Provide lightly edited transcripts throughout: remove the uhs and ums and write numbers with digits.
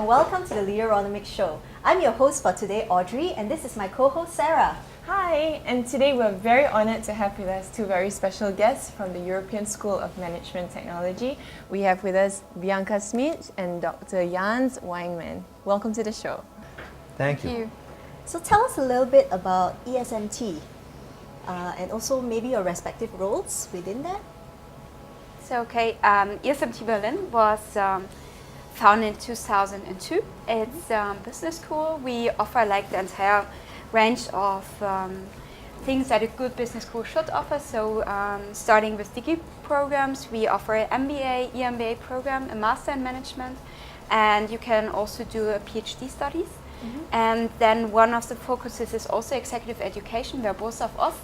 welcome to the Leaderonomics show. I'm your host for today, Audrey, and this is my co-host, Sarah. Hi, and today we're very honored to have with us two very special guests from the European School of Management Technology. We have with us Bianca Schmitz and Dr. Jans Weinmann. Welcome to the show. Thank you. So tell us a little bit about ESMT and also maybe your respective roles within that. So, ESMT Berlin was founded in 2002. It's a business school. We offer like the entire range of things that a good business school should offer. So, starting with degree programs, we offer an MBA, EMBA program, a master in management, and you can also do a PhD studies. And then one of the focuses is also executive education, where both of us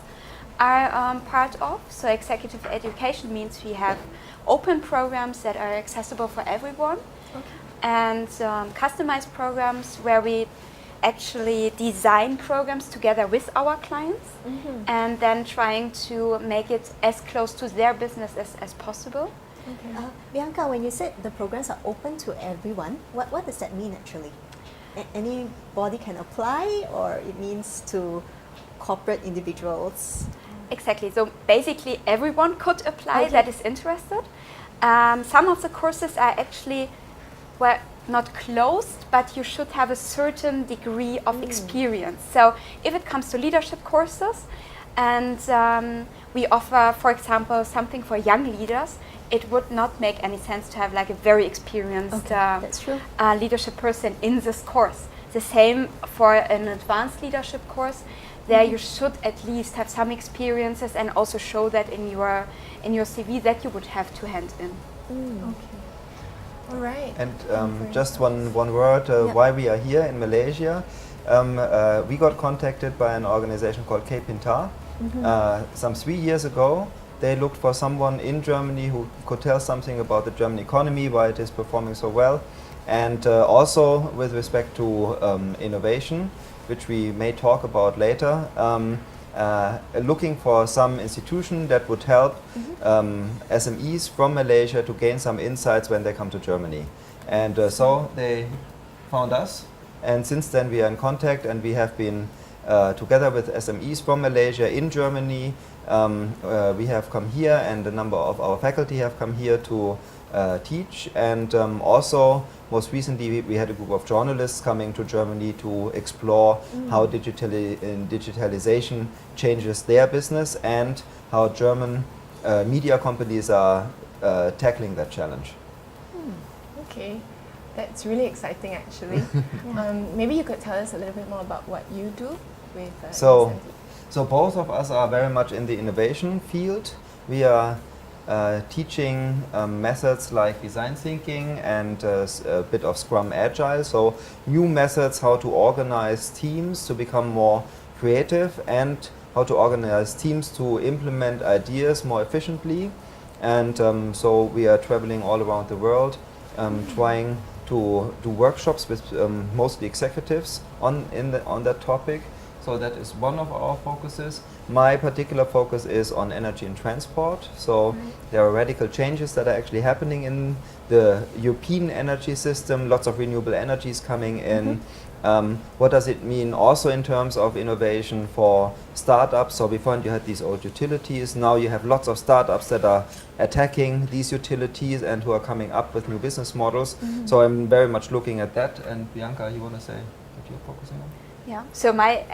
are part of. So executive education means we have open programs that are accessible for everyone, and customized programs where we actually design programs together with our clients and then trying to make it as close to their business as possible. Bianca, when you said the programs are open to everyone, what does that mean actually? Anybody can apply, or it means to corporate individuals? Exactly. So basically everyone could apply that is interested. Some of the courses are actually not closed, but you should have a certain degree of experience. So if it comes to leadership courses, and we offer, for example, something for young leaders, it would not make any sense to have like a very experienced leadership person in this course. The same for an advanced leadership course. There you should at least have some experiences and also show that in your CV that you would have to hand in. All right. And just one word why we are here in Malaysia. We got contacted by an organization called K-Pintar some 3 years ago. They looked for someone in Germany who could tell something about the German economy, why it is performing so well, and also with respect to innovation, which we may talk about later, looking for some institution that would help SMEs from Malaysia to gain some insights when they come to Germany. And so they found us, and since then we are in contact, and we have been together with SMEs from Malaysia in Germany. We have come here, and a number of our faculty have come here to teach, and also most recently we had a group of journalists coming to Germany to explore how digitalization changes their business and how German media companies are tackling that challenge. Okay, that's really exciting actually. Maybe you could tell us a little bit more about what you do with ESMT. So both of us are very much in the innovation field. We are teaching methods like design thinking and a bit of Scrum Agile, so new methods how to organize teams to become more creative and how to organize teams to implement ideas more efficiently. And so we are traveling all around the world, trying to do workshops with mostly executives on that topic. So that is one of our focuses. My particular focus is on energy and transport. So there are radical changes that are actually happening in the European energy system, lots of renewable energies coming in. What does it mean also in terms of innovation for startups? So before you had these old utilities, now you have lots of startups that are attacking these utilities and who are coming up with new business models. So I'm very much looking at that. And Bianca, you want to say what you're focusing on? Yeah. So my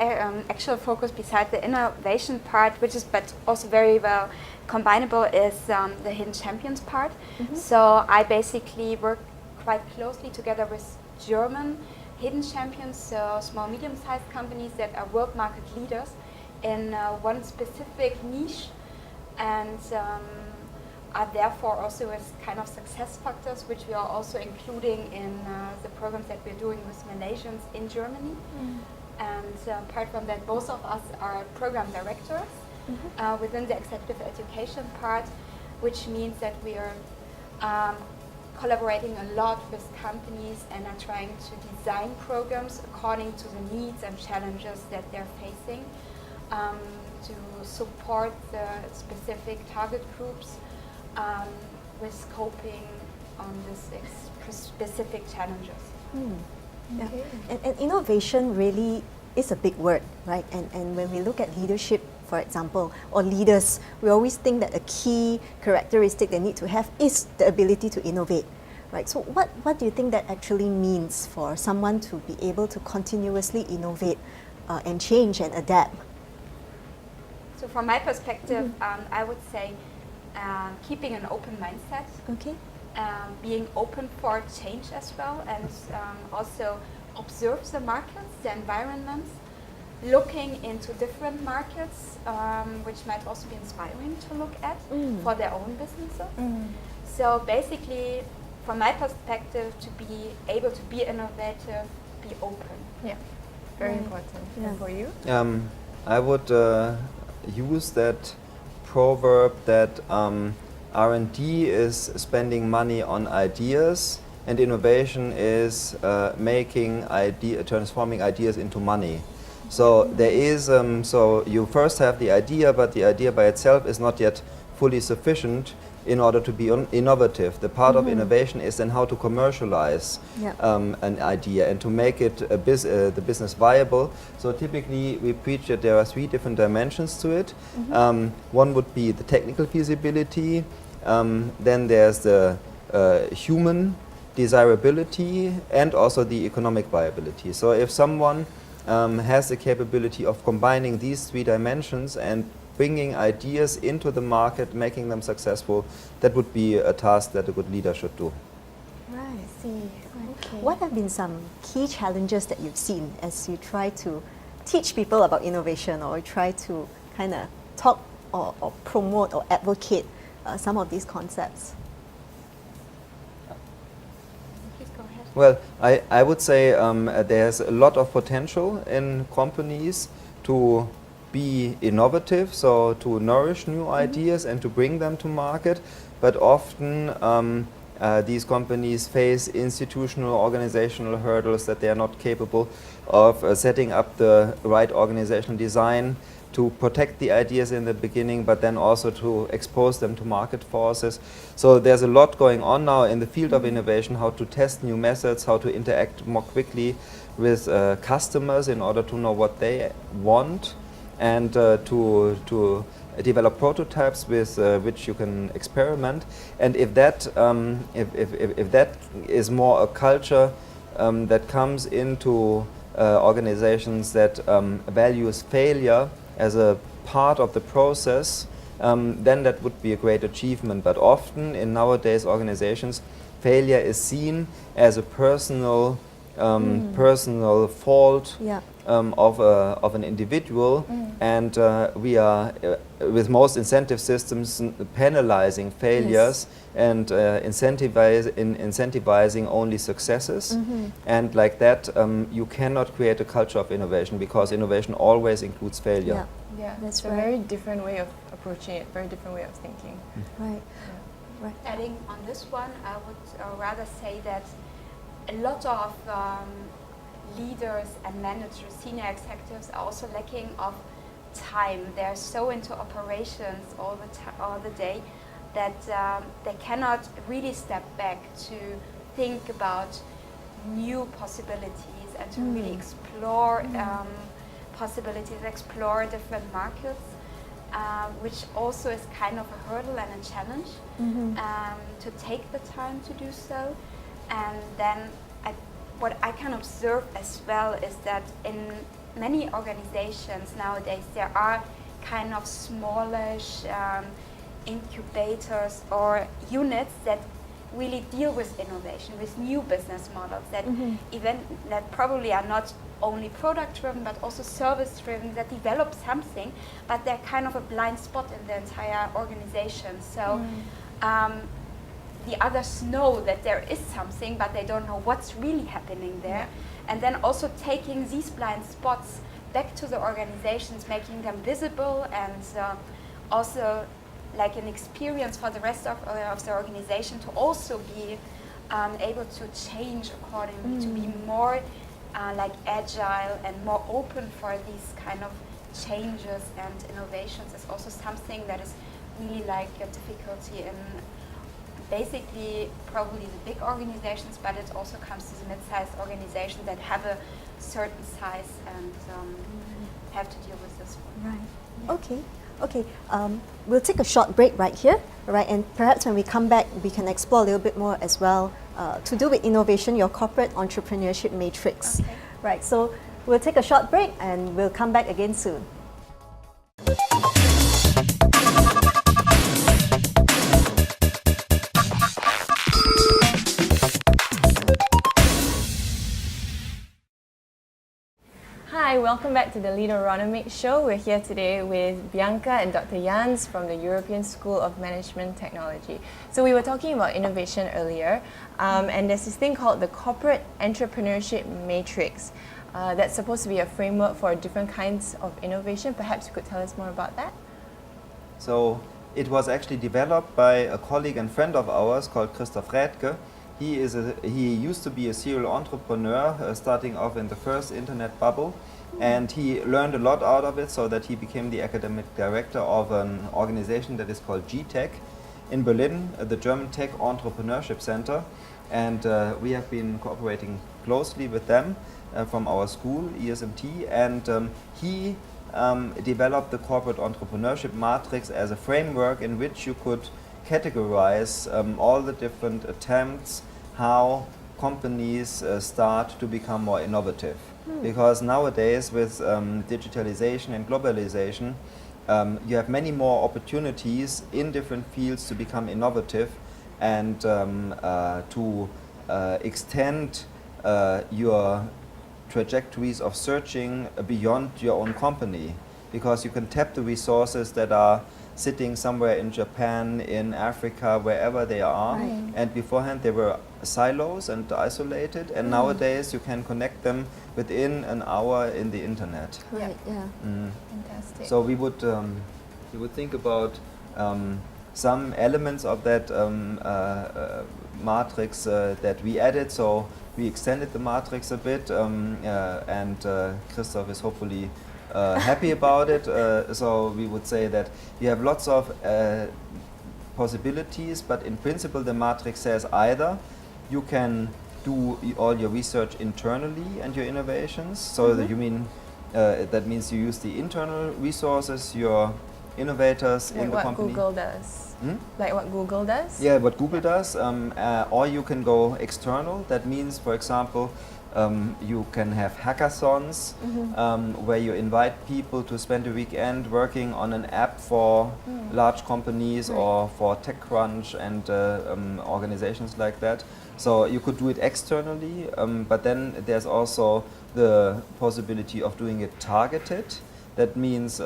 actual focus, besides the innovation part, which is but also very well combinable, is the hidden champions part. So I basically work quite closely together with German hidden champions, so small, medium-sized companies that are world market leaders in one specific niche, and are therefore also as kind of success factors, which we are also including in the programs that we're doing with Malaysians in Germany. And apart from that, both of us are program directors within the executive education part, which means that we are collaborating a lot with companies and are trying to design programs according to the needs and challenges that they're facing, to support the specific target groups with coping on this specific challenges. Yeah. And innovation really is a big word, right? And when we look at leadership, for example, or leaders, we always think that a key characteristic they need to have is the ability to innovate, right? So what do you think that actually means for someone to be able to continuously innovate and change and adapt? So from my perspective, I would say keeping an open mindset, Okay. being open for change as well, and also observe the markets, the environments, looking into different markets, which might also be inspiring to look at for their own businesses. So basically, from my perspective, to be able to be innovative, be open. Yeah, very important. Yeah. And for you? I would use that proverb that R&D is spending money on ideas, and innovation is transforming ideas into money. So there is, so you first have the idea, but the idea by itself is not yet fully sufficient in order to be innovative. The part of innovation is then how to commercialize an idea and to make it the business viable. So typically we preach that there are 3 different dimensions to it. One would be the technical feasibility, then there's the human desirability, and also the economic viability. So if someone has the capability of combining these 3 dimensions and bringing ideas into the market, making them successful, that would be a task that a good leader should do. Right. See. Okay. What have been some key challenges that you've seen as you try to teach people about innovation, or try to kind of talk or promote or advocate some of these concepts? Please go ahead. Well, I would say there's a lot of potential in companies to be innovative, so to nourish new ideas and to bring them to market, but often these companies face institutional organizational hurdles that they are not capable of setting up the right organizational design to protect the ideas in the beginning, but then also to expose them to market forces. So there's a lot going on now in the field of innovation, how to test new methods, how to interact more quickly with customers in order to know what they want, and to develop prototypes with which you can experiment. And if that if that is more a culture that comes into organizations that values failure as a part of the process, then that would be a great achievement. But often in nowadays organizations, failure is seen as a personal fault of an individual, and we are with most incentive systems penalizing failures and incentivizing only successes, and like that you cannot create a culture of innovation, because innovation always includes failure. Yeah, That's it's a right. very different way of approaching it, very different way of thinking. Right. Right. Adding on this one, I would rather say that a lot of leaders and managers, senior executives, are also lacking of time. They're so into operations all the day that they cannot really step back to think about new possibilities and to really explore possibilities, explore different markets, which also is kind of a hurdle and a challenge to take the time to do so. And then what I can observe as well is that in many organizations nowadays there are kind of smallish incubators or units that really deal with innovation, with new business models that that probably are not only product driven but also service driven, that develop something, but they're kind of a blind spot in the entire organization. So the others know that there is something, but they don't know what's really happening there. And then also taking these blind spots back to the organizations, making them visible, and also like an experience for the rest of the organization to also be able to change accordingly, to be more like agile and more open for these kind of changes and innovations is also something that is really like a difficulty in basically probably the big organizations, but it also comes to the mid-sized organizations that have a certain size and have to deal with this one. Right. Okay. Okay. We'll take a short break right here, right? And perhaps when we come back, we can explore a little bit more as well to do with innovation, your corporate entrepreneurship matrix. Okay. Right. So we'll take a short break and we'll come back again soon. Hi, welcome back to the Leaderonomics show. We're here today with Bianca and Dr. Jans from the European School of Management Technology. So we were talking about innovation earlier, and there's this thing called the Corporate Entrepreneurship Matrix. That's supposed to be a framework for different kinds of innovation. Perhaps you could tell us more about that? So it was actually developed by a colleague and friend of ours called Christoph Rädke. He used to be a serial entrepreneur, starting off in the first internet bubble, and he learned a lot out of it, so that he became the academic director of an organization that is called GTech in Berlin, the German Tech Entrepreneurship Center, and we have been cooperating closely with them from our school, ESMT, and he developed the corporate entrepreneurship matrix as a framework in which you could categorize all the different attempts how companies start to become more innovative. Because nowadays with digitalization and globalization, you have many more opportunities in different fields to become innovative and to extend your trajectories of searching beyond your own company, because you can tap the resources that are sitting somewhere in Japan, in Africa, wherever they are. Right. And beforehand they were silos and isolated, and nowadays you can connect them within an hour in the internet. Right. Yeah. Fantastic. So we would think about some elements of that matrix that we added. So we extended the matrix a bit, and Christoph is hopefully happy about it. So we would say that you have lots of possibilities, but in principle the matrix says either you can do all your research internally and your innovations. So that you mean that means you use the internal resources, your innovators like in the what company. Google does. Like what Google does? Yeah, what Google does, or you can go external. That means, for example, you can have hackathons where you invite people to spend a weekend working on an app for large companies or for TechCrunch and organizations like that. So you could do it externally, but then there's also the possibility of doing it targeted. That means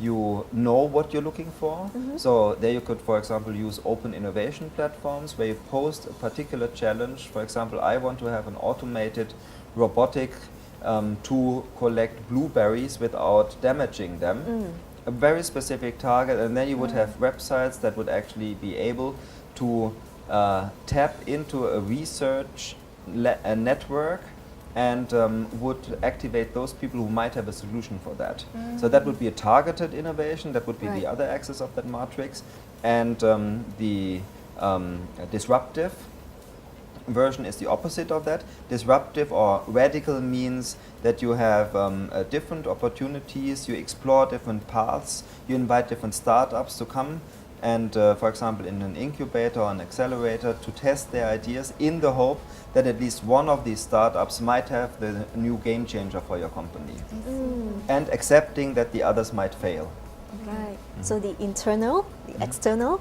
you know what you're looking for. So there you could, for example, use open innovation platforms where you post a particular challenge. For example, I want to have an automated robotic to collect blueberries without damaging them. A very specific target, and then you would have websites that would actually be able to tap into a research network and would activate those people who might have a solution for that. So that would be a targeted innovation, that would be the other axis of that matrix. And the disruptive version is the opposite of that. Disruptive or radical means that you have different opportunities, you explore different paths, you invite different startups to come and, for example, in an incubator or an accelerator to test their ideas in the hope that at least one of these startups might have the new game changer for your company. And accepting that the others might fail. Right. So the internal, the external,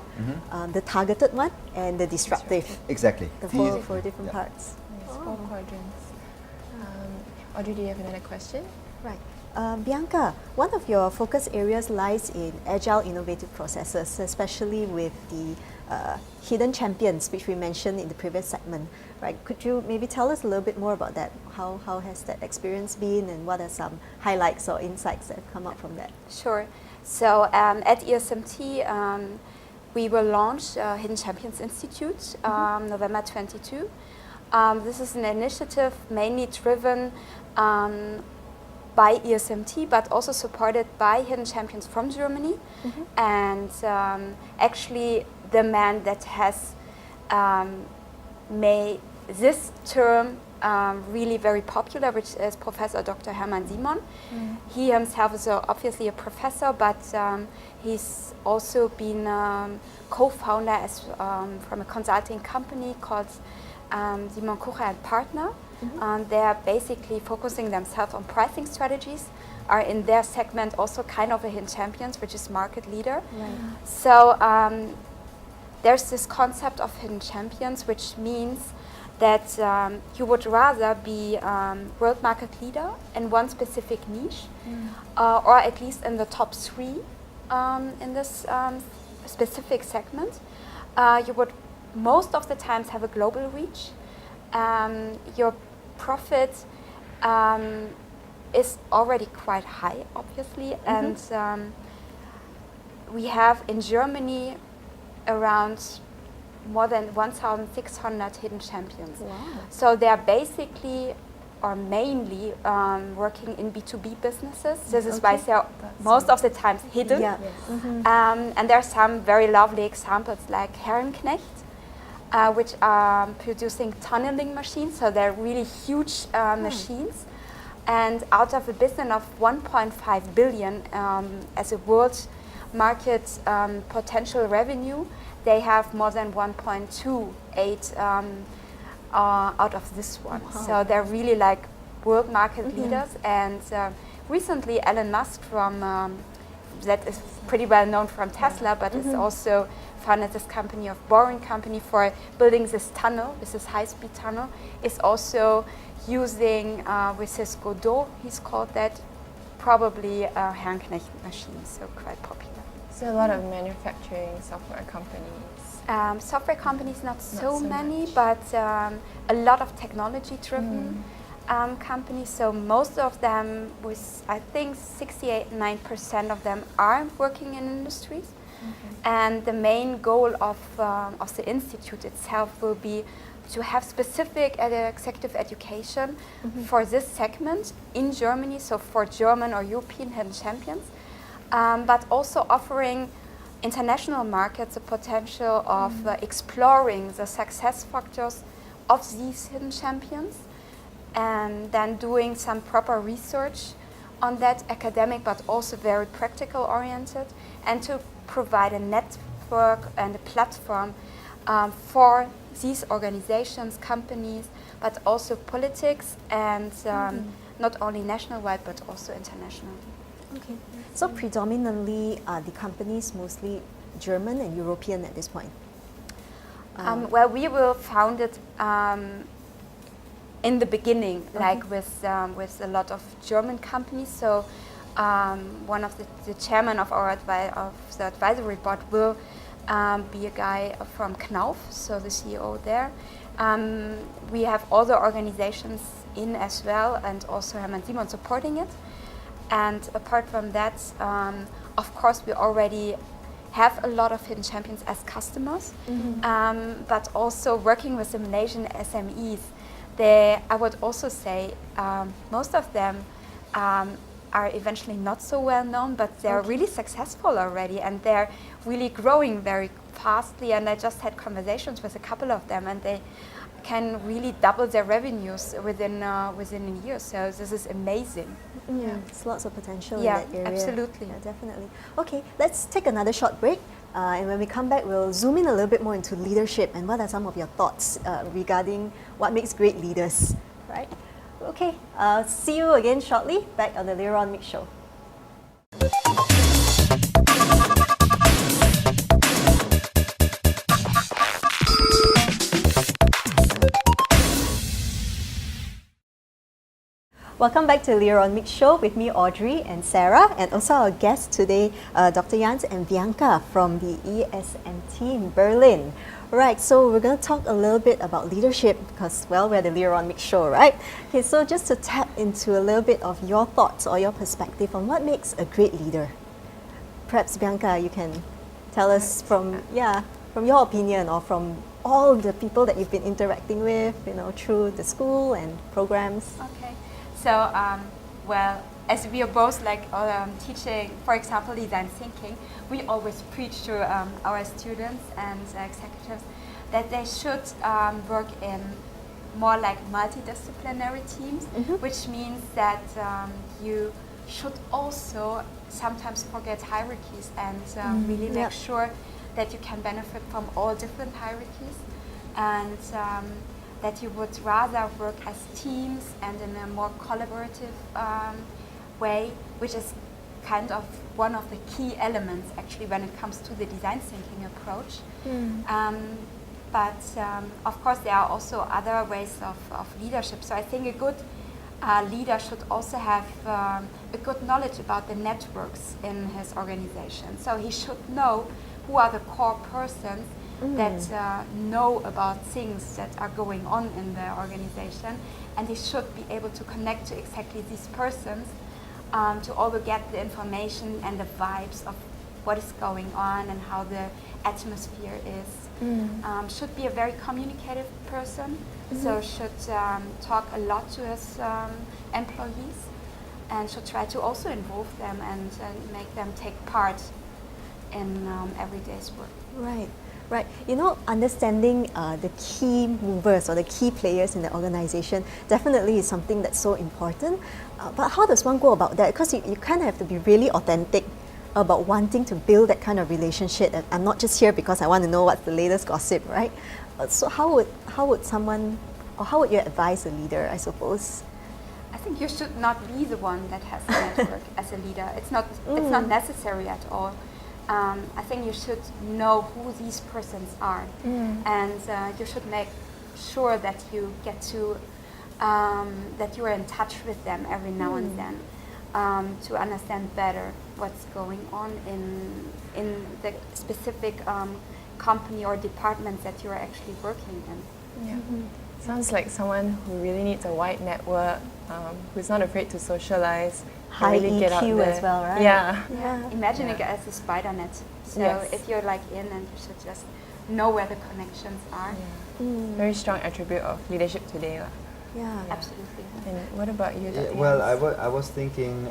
the targeted one, and the disruptive. Exactly. The four different parts. Yes, 4 quadrants. Audrey, do you have another question? Right. Bianca, one of your focus areas lies in agile innovative processes, especially with the hidden champions, which we mentioned in the previous segment. Right? Could you maybe tell us a little bit more about that? How has that experience been, and what are some highlights or insights that have come out from that? Sure. So at ESMT, we will launch Hidden Champions Institute November 22. This is an initiative mainly driven by ESMT, but also supported by Hidden Champions from Germany. And actually the man that has made this term really very popular, which is Professor Dr. Hermann Simon. He himself is obviously a professor, but he's also been co-founder from a consulting company called Simon Kucher and Partner. They are basically focusing themselves on pricing strategies, are in their segment also kind of a hidden champions, which is market leader. So there's this concept of hidden champions, which means that you would rather be world market leader in one specific niche, or at least in the top 3 in this specific segment. You would most of the times have a global reach. Your profit is already quite high, obviously, and we have in Germany around more than 1,600 hidden champions. Wow. So they are basically or mainly working in B2B businesses. This is why they're most of the times hidden. Yeah. And there are some very lovely examples like Herrenknecht, which are producing tunneling machines. So they're really huge machines. And out of a business of 1.5 billion as a world market potential revenue, they have more than 1.28 out of this one. Wow. So they're really like world market leaders. And recently Elon Musk from, that is pretty well known from Tesla, but is also founded this company of Boring Company for building this tunnel, this high-speed tunnel, is also using with his Godot, he's called that, probably Herrenknecht machines, so quite popular. So a lot of manufacturing software companies. Software companies, not so many, much. but a lot of technology-driven companies. So most of them, with I think 68-9% of them are working in industries. And the main goal of the institute itself will be to have specific executive education for this segment in Germany, so for German or European hidden champions, but also offering international markets the potential of exploring the success factors of these hidden champions, and then doing some proper research on that, academic but also very practical oriented, and to provide a network and a platform for these organizations, companies, but also politics, and not only national-wide but also international. Okay. So predominantly are the companies mostly German and European at this point? Well, we were founded in the beginning, like with a lot of German companies. So one of the chairman of our the advisory board will be a guy from Knauf, so the CEO there. We have other organizations in as well, and also Hermann Simon supporting it. And apart from that, of course, we already have a lot of hidden champions as customers, but also working with the Malaysian SMEs. I would also say most of them are eventually not so well known, but they're really successful already, and they're really growing very fastly. And I just had conversations with a couple of them, and they can really double their revenues within a year. So this is amazing. There's lots of potential in Yeah, that area. absolutely. Yeah, definitely. Okay, let's take another short break. And when we come back, we'll zoom in a little bit more into leadership and what are some of your thoughts regarding what makes great leaders, right? Okay, see you again shortly back on the Leaderonomics show. Welcome back to Leaderonomics show with me, Audrey and Sarah, and also our guests today, Dr. Jans and Bianca from the ESMT in Berlin. Right, so we're going to talk a little bit about leadership because, well, we're the Leaderonomics show, right? Okay, so just to tap into a little bit of your thoughts or your perspective on what makes a great leader. Perhaps, Bianca, you can tell us from your opinion or from all the people that you've been interacting with, through the school and programs. Okay. So, well, as we are both teaching, for example, design thinking, we always preach to our students and executives that they should work in more like multidisciplinary teams, which means that you should also sometimes forget hierarchies and really make sure that you can benefit from all different hierarchies, and that you would rather work as teams and in a more collaborative way, which is kind of one of the key elements actually when it comes to the design thinking approach. But of course there are also other ways of leadership. So I think a good leader should also have a good knowledge about the networks in his organization. So he should know who are the core persons that know about things that are going on in the organization, and he should be able to connect to exactly these persons to also get the information and the vibes of what is going on and how the atmosphere is. Should be a very communicative person, so should talk a lot to his employees, and should try to also involve them and make them take part in everyday's work. Right, right. You know, understanding the key movers or the key players in the organization definitely is something that's so important. But how does one go about that? Because you kind of have to be really authentic about wanting to build that kind of relationship. And I'm not just here because I want to know what's the latest gossip, right? So how would someone, or how would you advise a leader, I suppose? I think you should not be the one that has the network as a leader. It's not necessary at all. I think you should know who these persons are, and you should make sure that you get to that you are in touch with them every now and then to understand better what's going on in the specific company or department that you are actually working in. Yeah. Sounds like someone who really needs a wide network, who's not afraid to socialize. High really get out EQ there. as well, right? Yeah. Imagine it as a spider net. So if you're like in, and you should just know where the connections are. Very strong attribute of leadership today. Yeah. Absolutely. And what about you, Dr. Well, Jans? I was thinking,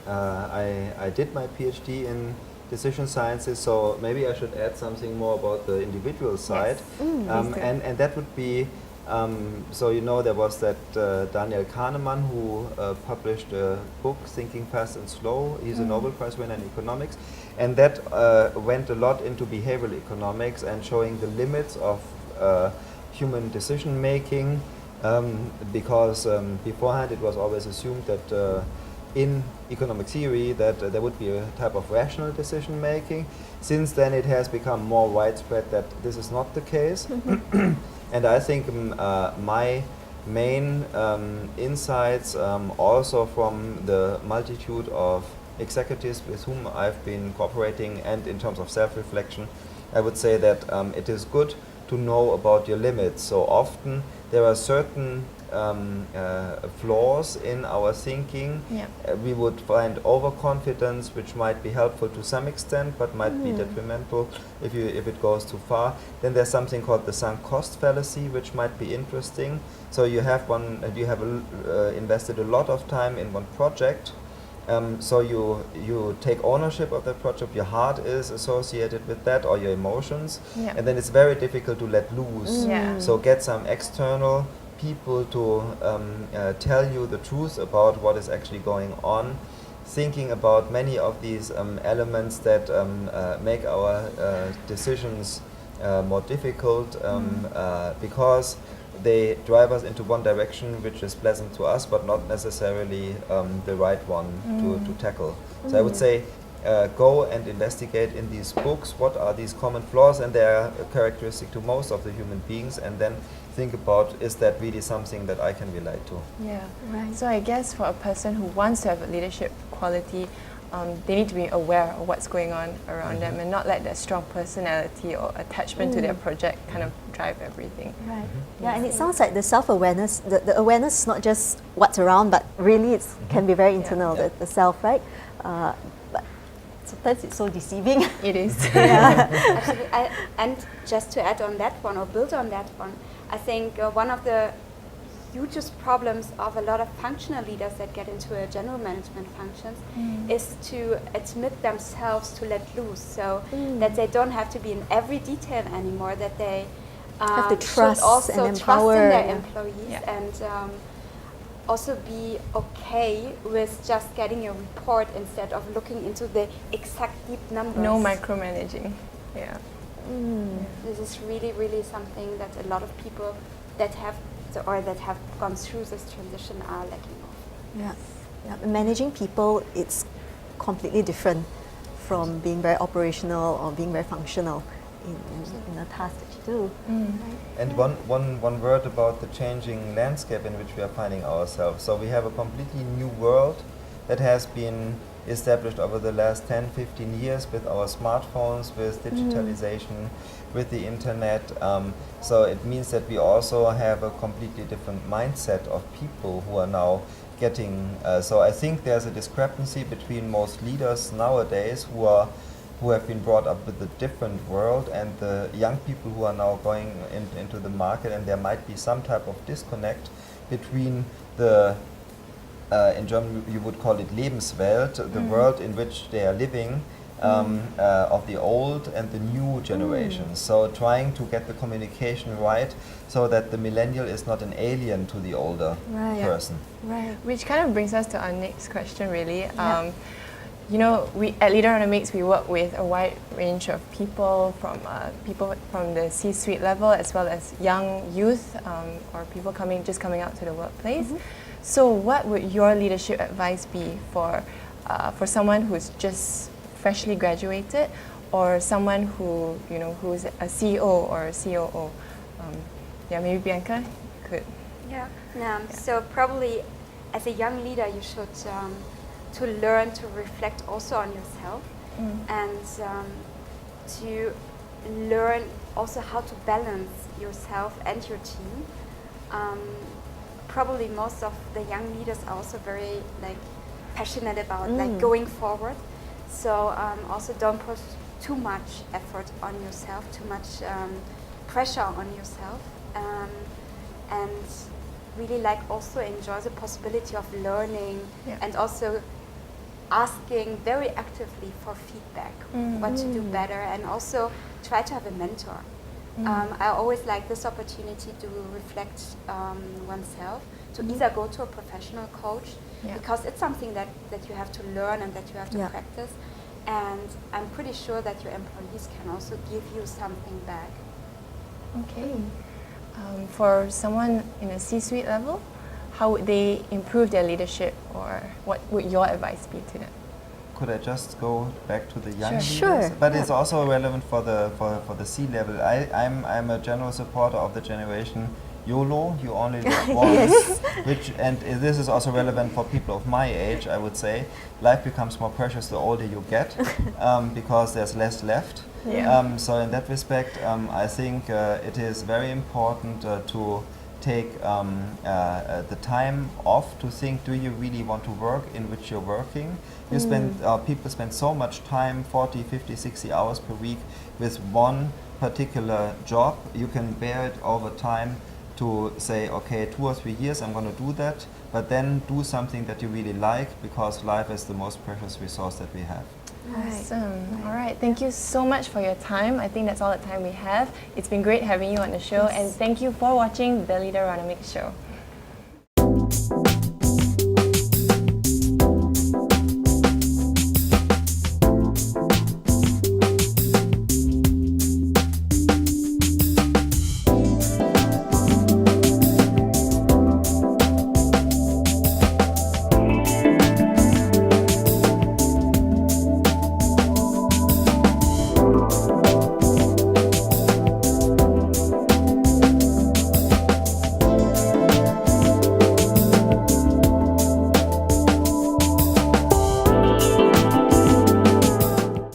I did my PhD in decision sciences, so maybe I should add something more about the individual side. And that would be, so you know, there was that Daniel Kahneman who published a book, Thinking Fast and Slow. He's a Nobel Prize winner in economics, and that went a lot into behavioral economics and showing the limits of human decision making, because beforehand it was always assumed that in economic theory that there would be a type of rational decision making. Since then it has become more widespread that this is not the case. And I think my main insights also from the multitude of executives with whom I've been cooperating, and in terms of self-reflection, I would say that it is good to know about your limits. So often there are certain flaws in our thinking. We would find overconfidence, which might be helpful to some extent, but might be detrimental if it goes too far. Then there's something called the sunk cost fallacy, which might be interesting. So you have invested a lot of time in one project. So you take ownership of that project, your heart is associated with that, or your emotions, and then it's very difficult to let loose. So get some external people to tell you the truth about what is actually going on, thinking about many of these elements that make our decisions more difficult, because they drive us into one direction which is pleasant to us, but not necessarily the right one to tackle. So I would say go and investigate in these books what are these common flaws, and they are characteristic to most of the human beings, and then think about, is that really something that I can relate to? Yeah, right. So I guess for a person who wants to have a leadership quality, they need to be aware of what's going on around them and not let their strong personality or attachment to their project kind of drive everything. Right. Yeah, and it sounds like the self-awareness, the awareness is not just what's around, but really it can be very internal, the self, right? But sometimes it's so deceiving. It is. Absolutely. And just to add on that one, or build on that one, I think one of the hugest problems of a lot of functional leaders that get into a general management functions is to admit themselves to let loose, so that they don't have to be in every detail anymore, that they Have to trust should also and trust empower, in their yeah. employees Yeah. and also be okay with just getting a report instead of looking into the exact deep numbers. No micromanaging. Yeah. This is really, really something that a lot of people that have gone through this transition are lacking of. Yeah. Yeah. Managing people, it's completely different from being very operational or being very functional in a task that you do. And one word about the changing landscape in which we are finding ourselves. So we have a completely new world that has been established over the last 10, 15 years with our smartphones, with digitalization, with the internet. So it means that we also have a completely different mindset of people who are now getting, so I think there's a discrepancy between most leaders nowadays who have been brought up with a different world and the young people who are now going into the market, and there might be some type of disconnect between the in German you would call it Lebenswelt, the world in which they are living, of the old and the new generations. So trying to get the communication right so that the millennial is not an alien to the older Right. person. Right. Which kind of brings us to our next question, really. You know, we at Leaderonomics we work with a wide range of people from the C-suite level as well as young youth or people just coming out to the workplace. So, what would your leadership advice be for someone who's just freshly graduated, or someone who who's a CEO or a COO? Maybe Bianca could. So probably as a young leader you should to learn to reflect also on yourself and to learn also how to balance yourself and your team. Probably most of the young leaders are also very passionate about going forward. So also don't put too much effort on yourself, too much pressure on yourself, and really also enjoy the possibility of learning and also asking very actively for feedback, what to do better, and also try to have a mentor. I always like this opportunity to reflect oneself, to either go to a professional coach, because it's something that you have to learn and that you have to practice, and I'm pretty sure that your employees can also give you something back. Okay. For someone in a C-suite level, how would they improve their leadership, or what would your advice be to them? Could I just go back to the young leaders? Sure. But it's also relevant for the C level. I'm a general supporter of the generation YOLO, you only live once. And this is also relevant for people of my age, I would say. Life becomes more precious the older you get, because there's less left. So in that respect, I think it is very important to take the time off to think, do you really want to work in which you're working? You people spend so much time, 40, 50, 60 hours per week with one particular job. You can bear it over time to say, okay, 2 or 3 years I'm going to do that, but then do something that you really like, because life is the most precious resource that we have. Awesome. All right. Thank you so much for your time. I think that's all the time we have. It's been great having you on the show, and thank you for watching the Leaderonomics show.